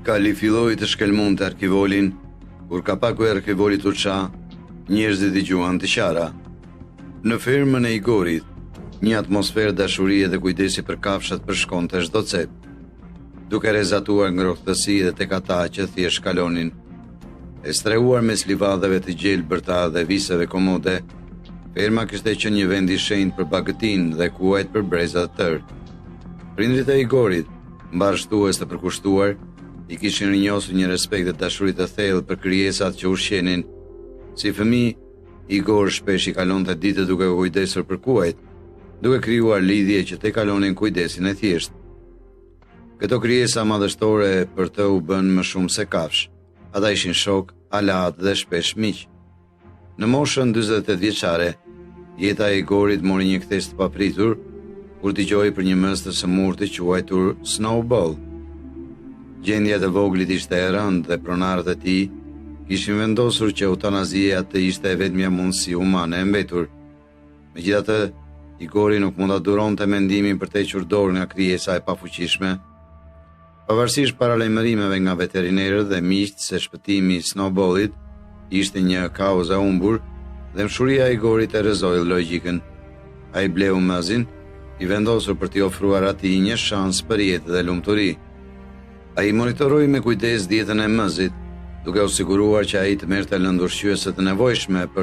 Kali filloi të shkelmunte arkivolin, kur kapaku e arkivolit u qa, njerëzit dëgjuan të qara. Në fermën e Igorit, një atmosferë dashurie dhe kujdesi për kafshat përshkonte çdo cep, duke rezatuar ngrohtësi dhe tek ata që thjesht kalonin. E streuar mes livadave të gjelbërta dhe viseve komode, ferma kishte qenë një vend i shenjtë për bagëtin dhe kuajt për breza të tërë. Prindrit e Igorit, mbarshtues të përkushtuar, i kishin rinjosur një respekt dhe dashuri të thellë për krijesat që ushqenin. Si fëmijë, Igor shpesh i kalonte ditët duke kujdesur për kuajt, duke krijuar lidhje që te kalonin kujdesin e thjeshtë. Këto krijesa madhështore për të u bën më shumë se kafsh. Ata ishin shok, aleat dhe shpesh miq. Në moshën 48 vjeçare, jeta e Igorit mori një kthes të papritur kur dëgjoi për një mës të sëmurë të quajtur Snowball. Gjendja e voglit ishte e rëndë dhe pronarët e tij kishin vendosur që eutanazia të ishte e vetmja mundësi humane e mbetur. Megjithatë, Igori nuk mund ta duronte mendimin për të hequr dorë nga krijesa e pafuqishme. Pavarësisht paralajmërimeve nga veterinerët dhe miqt se shpëtimi i Snowballit ishte një kauzë e humbur, dhe mshuria e Igorit e rrezoi logjikën. Ai bleu mëzin, i vendosur për t'i ofruar atij një shans për jetë dhe lumturi. Ai monitoroi me kujdes dietën e mëzit, duke u siguruar që ai të merrte lëndë ushqyese të nevojshme për